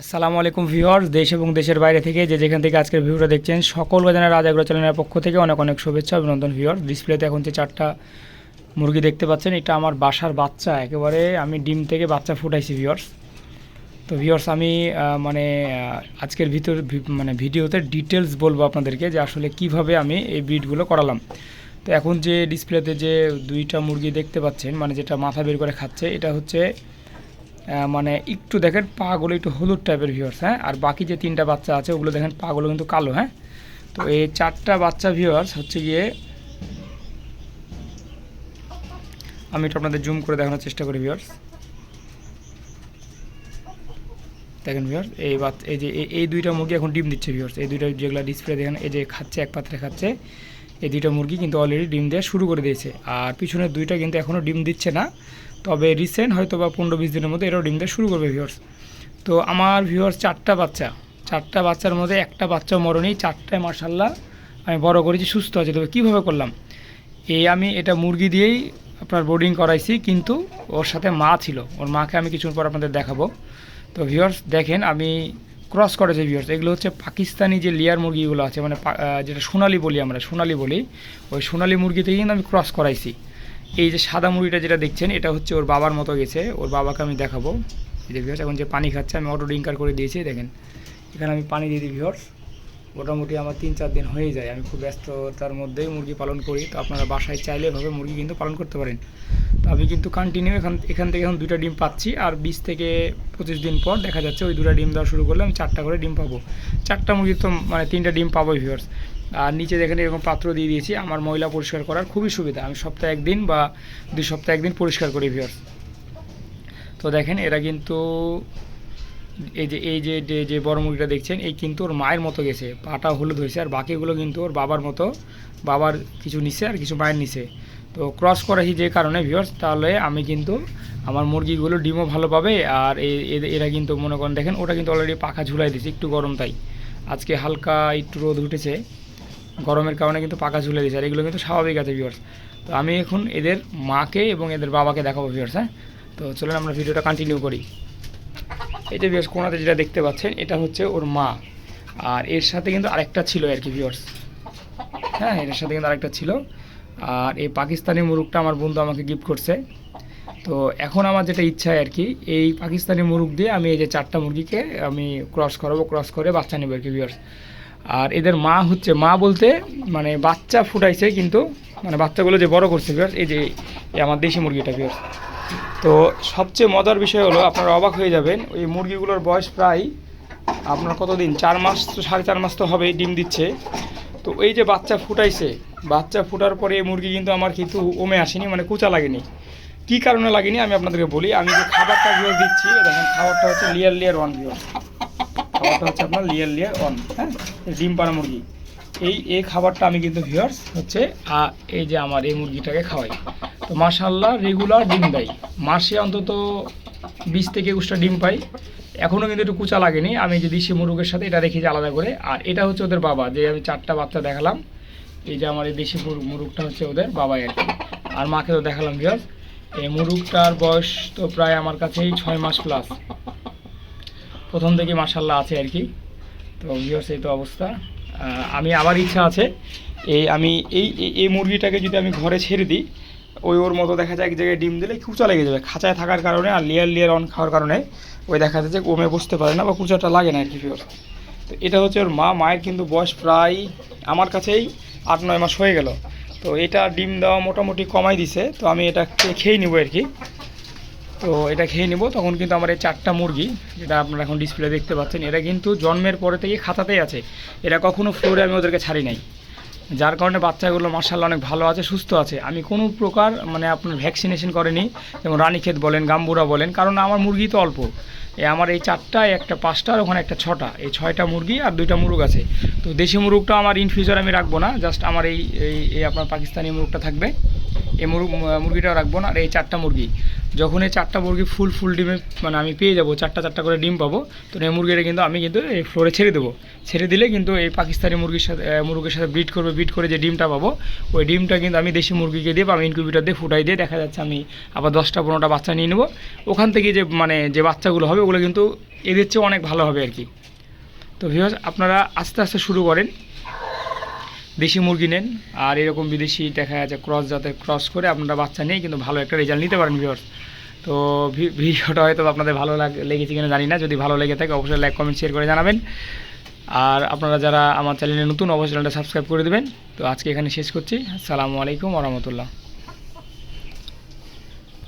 আসসালামু আলাইকুম ভিউয়ার্স, দেশ এবং দেশের বাইরে থেকে যেখান থেকে আজকের ভিডিওটা দেখছেন সকলকে জানাই রাজ এগ্রো চ্যানেলের পক্ষ থেকে অনেক অনেক শুভেচ্ছা অভিনন্দন। ভিউয়ার্স, ডিসপ্লেতে এখন যে চারটা মুরগি দেখতে পাচ্ছেন, এটা আমার বাসার বাচ্চা, একেবারে আমি ডিম থেকে বাচ্চা ফুটাইছি ভিউয়ার্স। তো ভিউয়ার্স, আমি আজকের ভিডিওতে ডিটেলস বলবো আপনাদেরকে যে আসলে কিভাবে আমি এই ব্রিডগুলো করালাম। তো এখন যে ডিসপ্লেতে যে দুইটা মুরগি দেখতে পাচ্ছেন, যেটা মাথা বের করে খাচ্ছে, এটা হচ্ছে একটু দেখেন পাগুলো একটু হলুদ টাইপের ভিউয়ার্স, হ্যাঁ। আর বাকি যে তিনটা বাচ্চা আছে ওগুলো দেখেন পাগুলো কিন্তু কালো, হ্যাঁ। তো এই চারটা বাচ্চা ভিউয়ার্স হচ্ছে গিয়ে, আমি একটু আপনাদের জুম করে দেখানোর চেষ্টা করি ভিউয়ার্স। দেখেন ভিউয়ার্স, এই যে এই দুইটা মুরগি এখন ডিম দিচ্ছে ভিউয়ার্স। এই দুইটা যেগুলো ডিসপ্লে দেখেন, এই যে খাচ্ছে, এক পাত্রে খাচ্ছে, এই দুইটা মুরগি কিন্তু অলরেডি ডিম দেওয়া শুরু করে দিয়েছে। আর পিছনের দুইটা কিন্তু এখনও ডিম দিচ্ছে না, তবে রিসেন্ট হয়তো বা 15-20 দিনের মধ্যে এরাও ডিম দেওয়া শুরু করবে ভিউয়ার্স। তো আমার ভিউয়ার্স চারটা বাচ্চার মধ্যে একটা বাচ্চাও মরেনি, চারটায় মাশাআল্লাহ আমি বড় করেছি, সুস্থ আছে। তবে কীভাবে করলাম, আমি এটা মুরগি দিয়েই আপনার বোর্ডিং করাইছি, কিন্তু ওর সাথে মা ছিল, ওর মাকে আমি কিছুক্ষণ পর আপনাদের দেখাবো। তো ভিউয়ার্স দেখেন, আমি ক্রস করেছি ভিউয়ার্স। এগুলো হচ্ছে পাকিস্তানি যে লেয়ার মুরগিগুলো আছে, যেটা সোনালি বলি, আমরা সোনালি বলি, ওই সোনালি মুরগি থেকে কিন্তু আমি ক্রস করাইছি। এই যে সাদা মুরগিটা যেটা দেখছেন, এটা হচ্ছে ওর বাবার মতো গেছে, ওর বাবাকে আমি দেখাবো। এই যে ভিউয়ার্স, এখন যে পানি খাচ্ছে, আমি অটো ড্রিঙ্কার করে দিয়েছি, দেখেন এখানে আমি পানি দিয়ে দিই ভিউয়ার্স। মোটামুটি আমার 3-4 দিন হয়ে যায়, আমি খুব ব্যস্ততার মধ্যেই মুরগি পালন করি। তো আপনারা বাসায় চাইলে এভাবে মুরগি কিন্তু পালন করতে পারেন। তো আমি কিন্তু কন্টিনিউ এখান থেকে এখন 2টা ডিম পাচ্ছি, আর 20 থেকে 25 দিন পর দেখা যাচ্ছে ওই 2টা ডিম দেওয়া শুরু করলে আমি 4টা করে ডিম পাবো। 4টা মুরগি তো 3টা ডিম পাবোই ভিউয়ার্স। আর নিচে দেখেন এরকম পাত্র দিয়ে দিয়েছি, আমার ময়লা পরিষ্কার করার খুবই সুবিধা। আমি সপ্তাহে 1 দিন বা 2 সপ্তাহে 1 দিন পরিষ্কার করি ভিউয়ার্স। তো দেখেন এরা কিন্তু এই যে বড় মুরগিটা দেখছেন, এই কিন্তু ওর মায়ের মতো গেছে, পাটা হলুদ হয়েছে, আর বাকিগুলো কিন্তু ওর বাবার মতো, বাবার কিছু নিচে আর কিছু মায়ের নিচে। তো ক্রস করাই যে কারণে ভিউয়ার্স, তাহলে আমি কিন্তু আমার মুরগিগুলো ডিমও ভালো পাবে। আর এরা কিন্তু মনে করেন, দেখেন ওটা কিন্তু অলরেডি পাখা ঝুলাই দিয়েছে, একটু গরম তাই, আজকে হালকা একটু রোদ উঠেছে, গরমের কারণে কিন্তু পাখা ঝুলে দিয়েছে। আর এগুলো কিন্তু স্বাভাবিক আছে ভিউয়ার্স। তো আমি এখন এদের মাকে এবং এদের বাবাকে দেখাবো ভিউয়ার্স, হ্যাঁ। তো চলুন আমরা ভিডিওটা কন্টিনিউ করি। এই যে ভিউয়ার্স, কোনাতে যেটা দেখতে পাচ্ছেন, এটা হচ্ছে ওর মা, আর এর সাথে কিন্তু আরেকটা ছিল আর কি ভিউয়ার্স, হ্যাঁ, এর সাথে কিন্তু আরেকটা ছিল। আর এই পাকিস্তানি মুরগটা আমার বন্ধু আমাকে গিফট করছে। তো এখন আমার যেটা ইচ্ছা আর কি, এই পাকিস্তানি মুরগ দিয়ে আমি এই যে 4টা মুরগিকে আমি ক্রস করাবো, ক্রস করে বাচ্চা নেবো আর কি ভিউয়ার্স। আর এদের মা হচ্ছে, মা বলতে বাচ্চা ফুটাইছে, কিন্তু বাচ্চাগুলো যে বড় করছে ভিউয়ার্স, এই যে আমার দেশি মুরগিটা ভিউয়ার্স। তো সবচেয়ে মজার বিষয় হলো, আপনারা অবাক হয়ে যাবেন, ওই মুরগিগুলোর বয়স প্রায় আপনার কতদিন, 4 মাস, তো 4.5 মাস তো হবেই, ডিম দিচ্ছে। তো এই যে বাচ্চা ফুটাইছে, বাচ্চা ফুটার পরে এই মুরগি কিন্তু আমার কিন্তু ওমে আসেনি, কুচা লাগেনি। কী কারণে লাগেনি আমি আপনাদেরকে বলি। আমি যে খাবারটা ভিউয়ার্স দিচ্ছি, দেখেন খাবারটা হচ্ছে লেয়ার 1 ভিউয়ার্স, খাবারটা হচ্ছে আপনার লেয়ার 1, হ্যাঁ, ডিম পাড়া মুরগি। এই খাবারটা আমি কিন্তু ভিউয়ার্স হচ্ছে এই যে আমার এই মুরগিটাকে খাওয়াই। তো মাশাআল্লাহ রেগুলার ডিম দেয়, মাসে অন্তত 20 থেকে 21টা ডিম পাই। এখনও কিন্তু একটু কুচা লাগেনি। আমি যে দেশি মুরগের সাথে এটা রেখেছি আলাদা করে। আর এটা হচ্ছে ওদের বাবা, যে আমি 4টা বাচ্চা দেখালাম, এই যে আমার এই দেশি মুরগটা হচ্ছে ওদের বাবাই আর কি। আর মাকে তো দেখালাম ভিউয়ার্স। এই মুরগটার বয়স তো প্রায় আমার কাছেই 6 মাস প্লাস, প্রথম থেকে মাশাআল্লাহ আছে আর কি। তো ভিউয়ার্স এই তো অবস্থা। আমি আবার ইচ্ছা আছে, আমি এই মুরগিটাকে যদি আমি ঘরে ছেড়ে দিই, ওর মতো দেখা যায় এক জায়গায় ডিম দিলে কুচা লেগে যাবে, খাঁচায় থাকার কারণে আর লেয়ার 1 খাওয়ার কারণে ওই দেখা যাচ্ছে যে ওমে বসতে পারে না বা কুচাটা লাগে না আর কি ভিউয়ার্স। তো এটা হচ্ছে ওর মা, মায়ের কিন্তু বয়স প্রায় আমার কাছেই 8-9 মাস হয়ে গেল। তো এটা ডিম দেওয়া মোটামুটি কমাই দিছে। তো আমি এটা খেয়ে নেবো আর কি। তো এটা খেয়ে নেব, তখন কিন্তু আমার এই 4টা মুরগি, যেটা আপনারা এখন ডিসপ্লে দেখতে পাচ্ছেন, এরা কিন্তু জন্মের পরে থেকে খাঁচাতেই আছে, এরা কখনো ফ্লোরে আমি ওদেরকে ছাড়ি নাই। যার কারণে বাচ্চাগুলো মাশাআল্লাহ অনেক ভালো আছে, সুস্থ আছে। আমি কোনো প্রকার আপনার ভ্যাকসিনেশন করিনি, যেমন রানীক্ষেত বলেন, গাম্বুরা বলেন, কারণ আমার মুরগি তো অল্প। আমার এই 4টা, একটা 5টা, আর ওখানে একটা 6টা, এই 6টা মুরগি আর 2টা মুরগ আছে। তো দেশি মুরগটা আমার ইন ফিউচার আমি রাখবো না, জাস্ট আমার এই আপনার পাকিস্তানি মুরগটা থাকবে। এই মুরগিটাও রাখবো না। আর এই 4টা মুরগি, যখন এই 4টা মুরগি ফুল ডিমে মানে আমি পেয়ে যাবো, 4টা করে ডিম পাবো, তো এই মুরগিটা কিন্তু আমি কিন্তু এই ফ্লোরে ছেড়ে দেবো। ছেড়ে দিলে কিন্তু এই পাকিস্তানি মুরগির সাথে ব্রিড করবে, ব্রিড করে যে ডিমটা পাবো, ওই ডিমটা কিন্তু আমি দেশি মুরগিকে দিয়ে বা আমি ইনকিউবেটর দিয়ে ফুটাই দিয়ে দেখা যাচ্ছে আমি আবার 10টা-15টা বাচ্চা নিয়ে নেবো। ওখান থেকে যে মানে যে বাচ্চাগুলো হবে ওগুলো কিন্তু এদের চেয়ে অনেক ভালো হবে আর কি। তো ভিউয়ার্স, আপনারা আস্তে আস্তে শুরু করেন, দেশি মুরগি নেন, আর এরকম বিদেশি দেখা যাচ্ছে ক্রস করে আপনারা বাচ্চা নিয়ে কিন্তু ভালো একটা রেজাল্ট নিতে পারেন ভিউয়ার্স। তো ভিডিওটা হয়তো আপনাদের ভালো লেগেছে কিনা জানি না, যদি ভালো লেগে থাকে অবশ্যই লাইক কমেন্ট শেয়ার করে জানাবেন। আর আপনারা যারা আমার চ্যানেলে নতুন অবশ্যই চ্যানেলটা সাবস্ক্রাইব করে দেবেন। তো আজকে এখানে শেষ করছি। আসসালামু আলাইকুম ওয়া রাহমাতুল্লাহ।